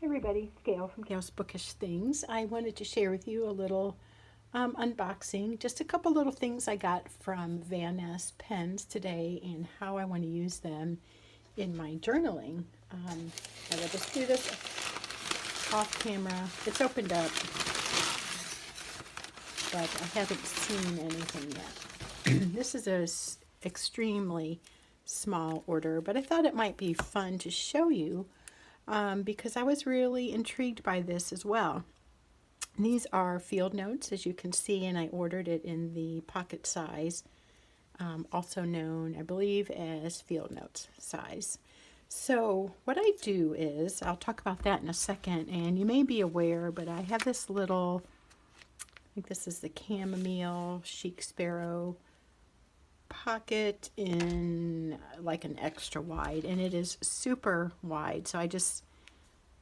Everybody, it's Gail from Gail's Bookish Things. I wanted to share with you a little unboxing, just a couple little things I got from Ness pens today and how I want to use them in my journaling. I will just do this off camera. It's opened up, but I haven't seen anything yet. This is an extremely small order, but I thought it might be fun to show you because I was really intrigued by this as well. These are field notes, as you can see, and I ordered it in the pocket size, also known, I believe, as field notes size. So what I do is, I'll talk about that in a second, and you may be aware, but I have this little, I think this is the chamomile chic sparrow pocket in like an extra wide, and it is super wide, so I just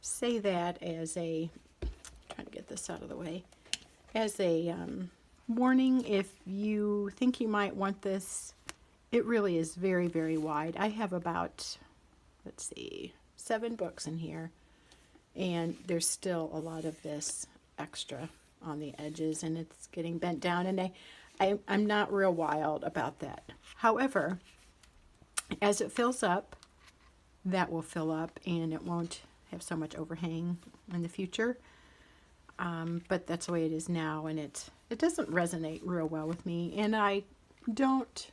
say that as a, trying to get this out of the way, as a warning if you think you might want this. It really is very, very wide. I have about, let's see, 7 books in here, and there's still a lot of this extra on the edges, and it's getting bent down, and I'm not real wild about that. However, as it fills up, that will fill up and it won't have so much overhang in the future. But that's the way it is now, and it doesn't resonate real well with me, and I don't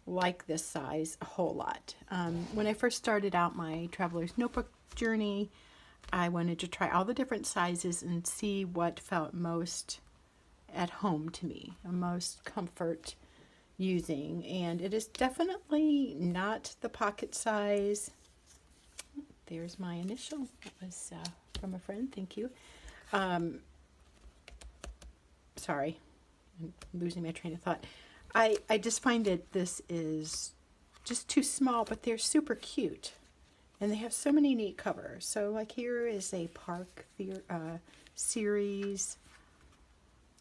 like this size a whole lot. When I first started out my Traveler's Notebook journey, I wanted to try all the different sizes and see what felt most at home to me, most comfort using, and it is definitely not the pocket size. There's my initial. That was from a friend. Thank you. Sorry, I'm losing my train of thought. I just find that this is just too small, but they're super cute, and they have so many neat covers. So like here is a park series,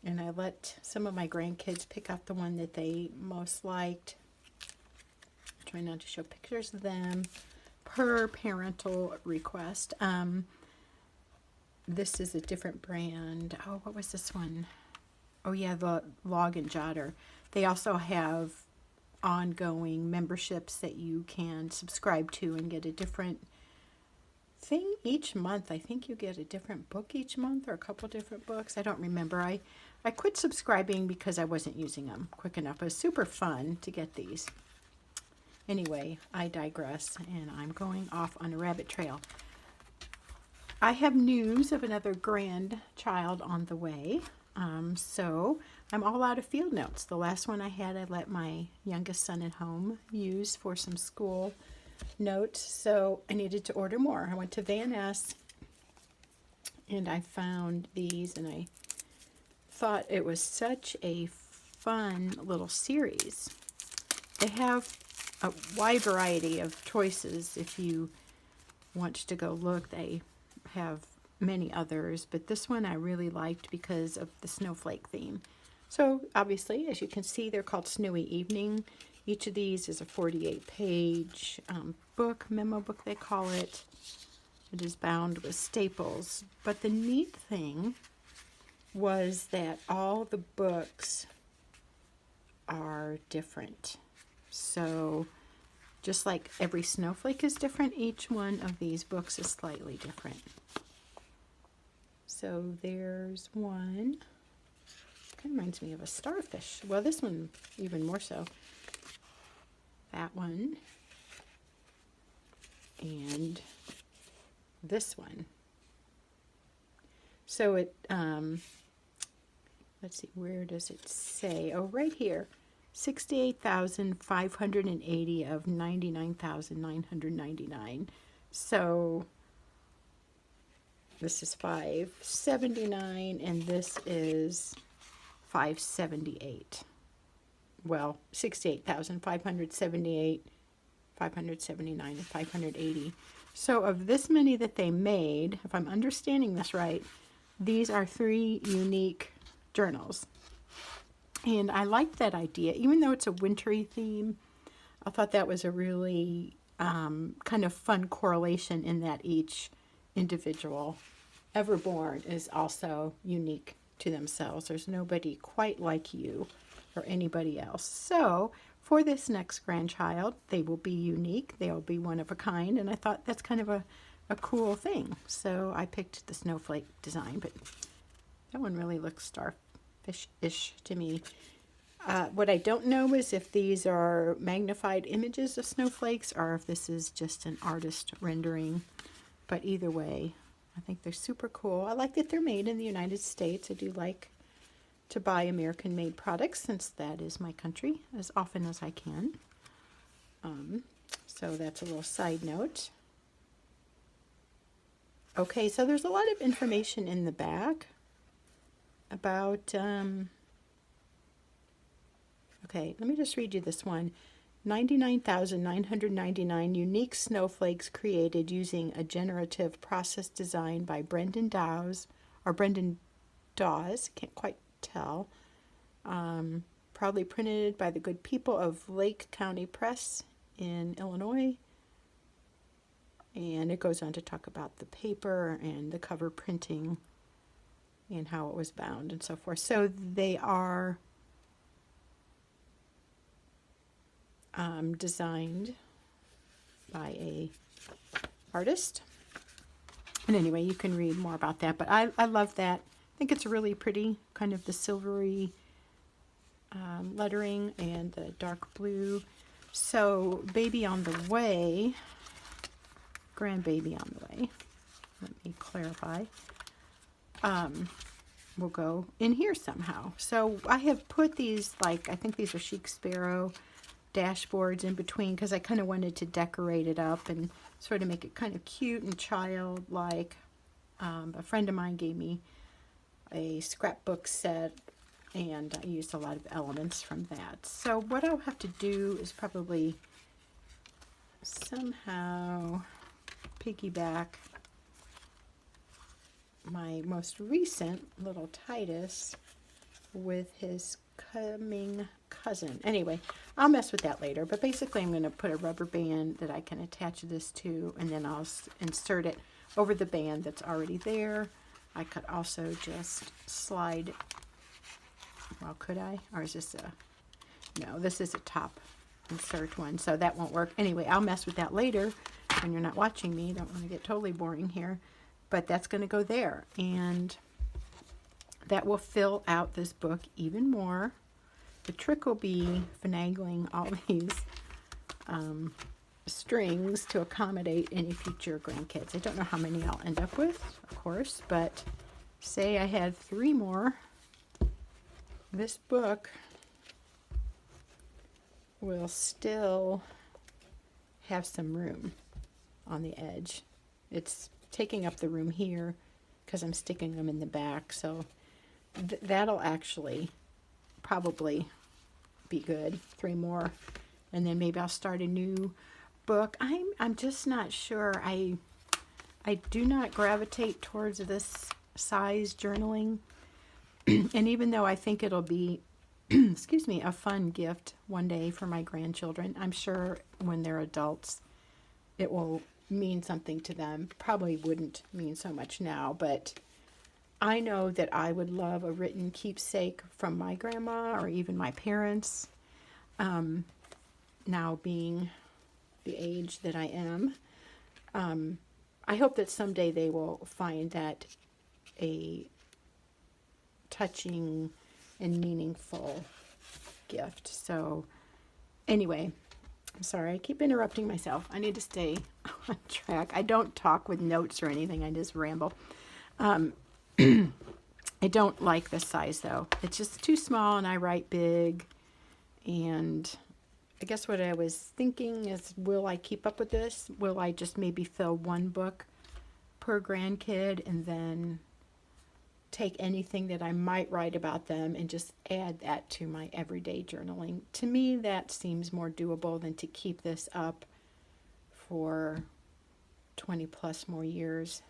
and I let some of my grandkids pick out the one that they most liked. I'm trying not to show pictures of them per parental request. This is a different brand. Oh, what was this one? Oh yeah, the Log and Jotter. They also have ongoing memberships that you can subscribe to and get a different thing each month. I think you get a different book each month, or a couple different books. I don't remember. I quit subscribing because I wasn't using them quick enough. It was super fun to get these. Anyway, I digress, and I'm going off on a rabbit trail. I have news of another grandchild on the way. So I'm all out of field notes. The last one I had, I let my youngest son at home use for some school notes, so I needed to order more. I went to Ness and I found these, and I thought it was such a fun little series. They have a wide variety of choices. If you want to go look, they have many others, but this one I really liked because of the snowflake theme. So obviously, as you can see, they're called Snowy Evening. Each of these is a 48-page book, memo book they call it. It is bound with staples. But the neat thing was that all the books are different. So just like every snowflake is different, each one of these books is slightly different. So there's one. Kind of reminds me of a starfish. Well, this one even more so. That one. And this one. So it, let's see, where does it say? Oh, right here. 68,580 of 99,999. So this is 579 and this is 578. Well, 68,578, 579, and 580. So of this many that they made, if I'm understanding this right, these are 3 unique journals. And I liked that idea, even though it's a wintry theme. I thought that was a really kind of fun correlation in that each individual ever born is also unique to themselves. There's nobody quite like you or anybody else. So for this next grandchild, they will be unique. They'll be one of a kind. And I thought that's kind of a cool thing. So I picked the snowflake design, but that one really looks starfish-ish to me. What I don't know is if these are magnified images of snowflakes or if this is just an artist rendering. But either way, I think they're super cool. I like that they're made in the United States. I do like to buy American-made products since that is my country as often as I can. So that's a little side note. Okay, so there's a lot of information in the back about, okay, let me just read you this one. 99,999 unique snowflakes created using a generative process designed by Brendan Dawes, can't quite tell. Proudly printed by the good people of Lake County Press in Illinois. And it goes on to talk about the paper and the cover printing and how it was bound and so forth. So they are designed by a artist. And anyway, you can read more about that. But I love that. I think it's really pretty, kind of the silvery lettering and the dark blue. So baby on the way, grandbaby on the way, let me clarify, will go in here somehow. So I have put these, like, I think these are Chic Sparrow dashboards in between because I kind of wanted to decorate it up and sort of make it kind of cute and childlike. A friend of mine gave me a scrapbook set and I used a lot of elements from that. So what I'll have to do is probably somehow piggyback my most recent little Titus with his coming cousin. Anyway, I'll mess with that later, but basically I'm going to put a rubber band that I can attach this to, and then I'll insert it over the band that's already there. I could also just slide, well, could I? Or is this a, no, this is a top insert one, so that won't work. Anyway, I'll mess with that later when you're not watching me. Don't want to get totally boring here, but that's going to go there, and that will fill out this book even more. The trick will be finagling all these strings to accommodate any future grandkids. I don't know how many I'll end up with, of course, but say I had 3 more. This book will still have some room on the edge. It's taking up the room here because I'm sticking them in the back, so that'll actually probably be good. 3 more, and then maybe I'll start a new book. I'm just not sure. I do not gravitate towards this size journaling, and even though I think it'll be excuse me, a fun gift one day for my grandchildren, I'm sure when they're adults it will mean something to them. Probably wouldn't mean so much now, but I know that I would love a written keepsake from my grandma or even my parents. Now being the age that I am, I hope that someday they will find that a touching and meaningful gift. So anyway, I'm sorry, I keep interrupting myself. I need to stay on track. I don't talk with notes or anything. I just ramble. I don't like this size though. It's just too small and I write big. And I guess what I was thinking is, will I keep up with this? Will I just maybe fill 1 book per grandkid and then take anything that I might write about them and just add that to my everyday journaling? To me, that seems more doable than to keep this up for 20 plus more years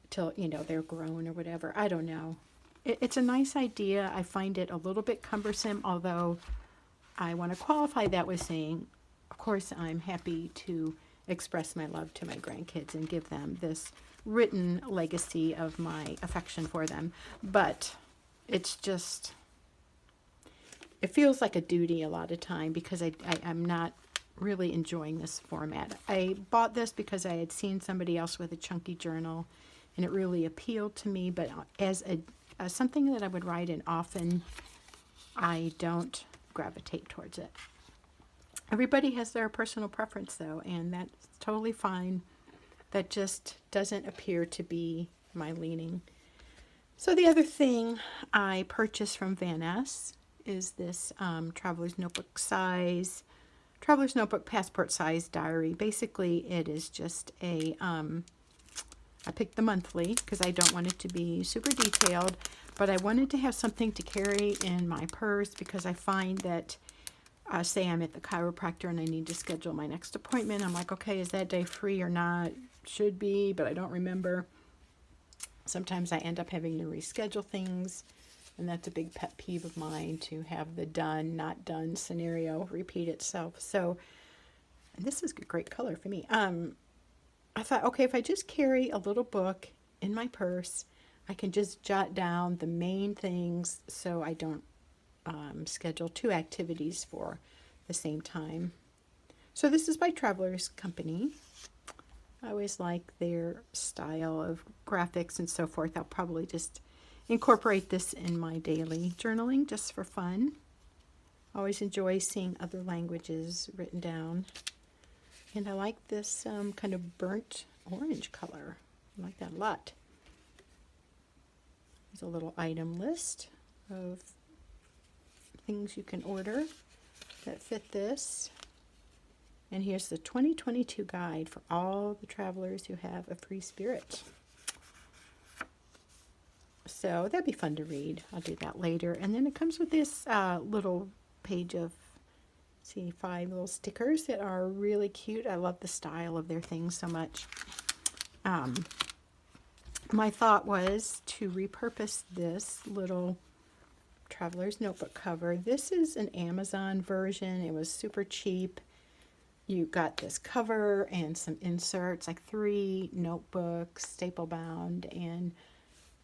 till, you know, they're grown or whatever. I don't know. It's a nice idea. I find it a little bit cumbersome, although I want to qualify that with saying, of course, I'm happy to express my love to my grandkids and give them this written legacy of my affection for them. But it's just, it feels like a duty a lot of time because I'm not really enjoying this format. I bought this because I had seen somebody else with a chunky journal and it really appealed to me, but as something that I would write in often, I don't gravitate towards it. Everybody has their personal preference though, and that's totally fine. That just doesn't appear to be my leaning. So the other thing I purchased from Van Ness is this Traveler's Notebook passport size diary. Basically, it is just a, I picked the monthly because I don't want it to be super detailed, but I wanted to have something to carry in my purse because I find that, say I'm at the chiropractor and I need to schedule my next appointment. I'm like, okay, is that day free or not? Should be, but I don't remember. Sometimes I end up having to reschedule things, and that's a big pet peeve of mine, to have the done, not done scenario repeat itself. So, and this is a great color for me. I thought, okay, if I just carry a little book in my purse, I can just jot down the main things so I don't schedule 2 activities for the same time. So this is by Traveler's Company. I always like their style of graphics and so forth. I'll probably just incorporate this in my daily journaling just for fun. I always enjoy seeing other languages written down. And I like this kind of burnt orange color. I like that a lot. There's a little item list of things you can order that fit this. And here's the 2022 guide for all the travelers who have a free spirit. So that'd be fun to read. I'll do that later. And then it comes with this little page of, see, 5 little stickers that are really cute. I love the style of their things so much. My thought was to repurpose this little Traveler's Notebook cover. This is an Amazon version. It was super cheap. You got this cover and some inserts, like 3 notebooks, staple bound, and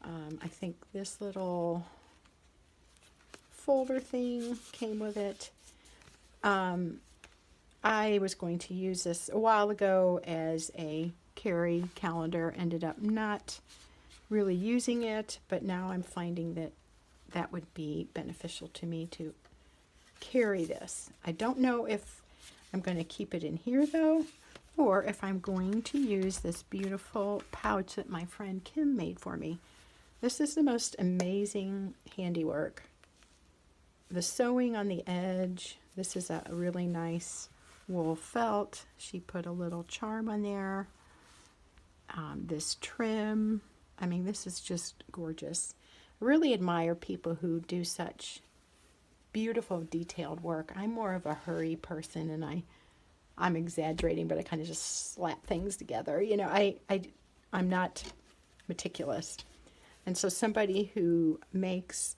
I think this little folder thing came with it. I was going to use this a while ago as a carry calendar, ended up not really using it, but now I'm finding that that would be beneficial to me to carry this. I don't know if I'm going to keep it in here though, or if I'm going to use this beautiful pouch that my friend Kim made for me. This is the most amazing handiwork. The sewing on the edge, this is a really nice wool felt. She put a little charm on there. This trim, I mean, this is just gorgeous. I really admire people who do such beautiful detailed work. I'm more of a hurry person, and I'm exaggerating, but I kind of just slap things together. You know, I'm not meticulous. And so somebody who makes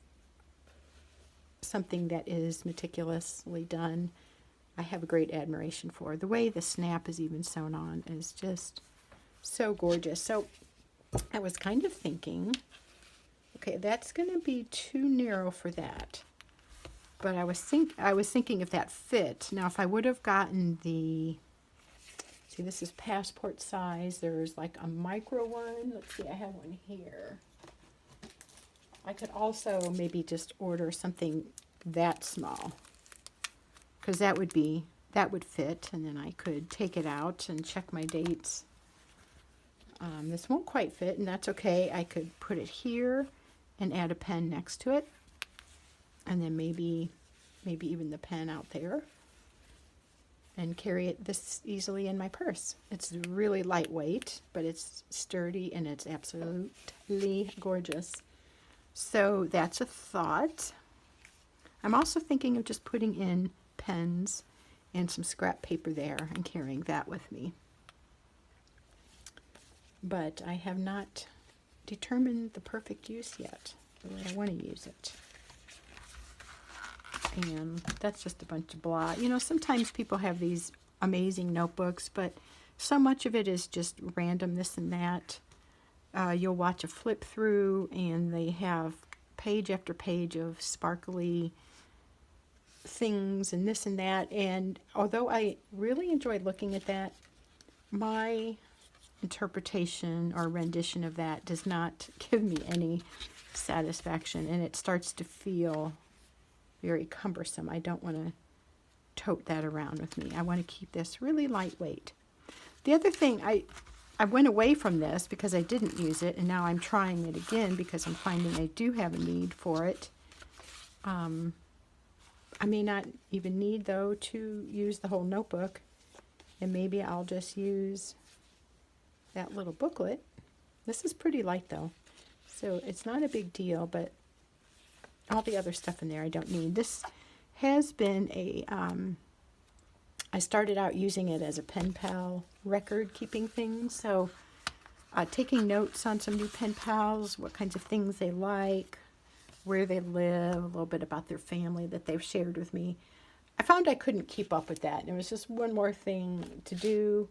something that is meticulously done, I have a great admiration for. The way the snap is even sewn on is just so gorgeous. So I was kind of thinking, okay, that's going to be too narrow for that. But I was thinking if that fit. Now, if I would have gotten the, see, this is passport size. There's like a micro one. Let's see, I have one here. I could also maybe just order something that small, because that would fit, and then I could take it out and check my dates. This won't quite fit, and that's okay. I could put it here and add a pen next to it, and then maybe even the pen out there, and carry it this easily in my purse. It's really lightweight, but it's sturdy, and it's absolutely gorgeous. So that's a thought. I'm also thinking of just putting in pens and some scrap paper there and carrying that with me. But I have not determined the perfect use yet, the way I want to use it. And that's just a bunch of blah. You know, sometimes people have these amazing notebooks, but So much of it is just random this and that. You'll watch a flip through and they have page after page of sparkly things and this and that. And although I really enjoyed looking at that, my interpretation or rendition of that does not give me any satisfaction, and it starts to feel very cumbersome. I don't want to tote that around with me. I want to keep this really lightweight. The other thing, I went away from this because I didn't use it, and now I'm trying it again because I'm finding I do have a need for it. I may not even need, though, to use the whole notebook, and maybe I'll just use that little booklet. This is pretty light, though, so it's not a big deal, but all the other stuff in there I don't need. This has been a, I started out using it as a pen pal record keeping thing, so taking notes on some new pen pals, what kinds of things they like, where they live, a little bit about their family that they've shared with me. I found I couldn't keep up with that. It was just one more thing to do.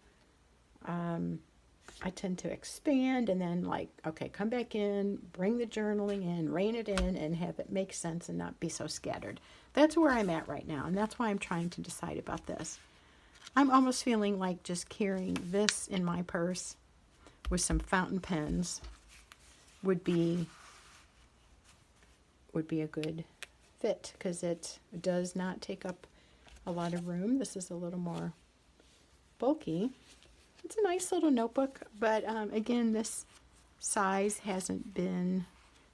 I tend to expand and then okay, come back in, bring the journaling in, rein it in, and have it make sense and not be so scattered. That's where I'm at right now, and that's why I'm trying to decide about this. I'm almost feeling like just carrying this in my purse with some fountain pens would be a good fit, because it does not take up a lot of room. This is a little more bulky. It's a nice little notebook, but again, this size hasn't been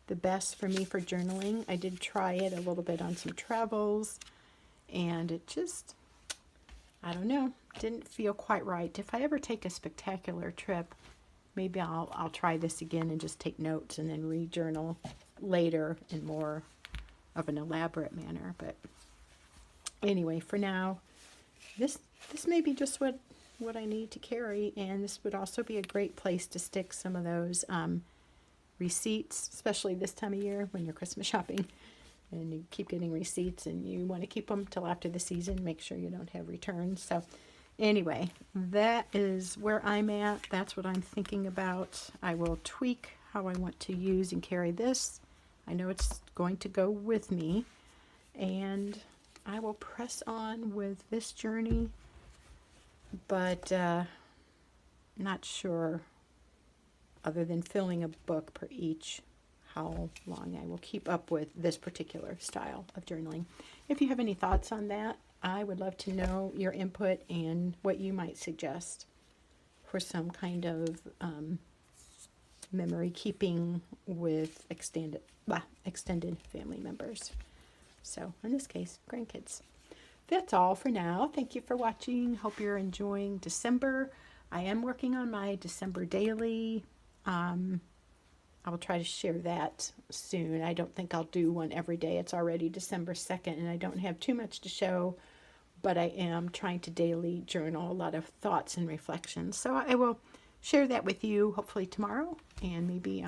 the best for me for journaling. I did try it a little bit on some travels, and it just, I don't know, didn't feel quite right. If I ever take a spectacular trip, maybe I'll try this again and just take notes and then re-journal later in more of an elaborate manner. But anyway, for now, this may be just what I need to carry, and this would also be a great place to stick some of those receipts, especially this time of year when you're Christmas shopping and you keep getting receipts and you want to keep them till after the season, make sure you don't have returns. So anyway, that is where I'm at. That's what I'm thinking about. I will tweak how I want to use and carry this. I know it's going to go with me, and I will press on with this journey, but not sure, other than filling a book per each, how long I will keep up with this particular style of journaling. If you have any thoughts on that, I would love to know your input and what you might suggest for some kind of memory keeping with extended family members. So in this case, grandkids. That's all for now. Thank you for watching. Hope you're enjoying December. I am working on my December daily. I will try to share that soon. I don't think I'll do one every day. It's already December 2nd, and I don't have too much to show, but I am trying to daily journal a lot of thoughts and reflections. So I will share that with you hopefully tomorrow, and maybe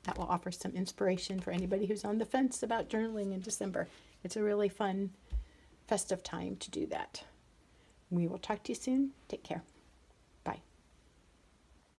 that will offer some inspiration for anybody who's on the fence about journaling in December. It's a really fun, festive time to do that. We will talk to you soon. Take care.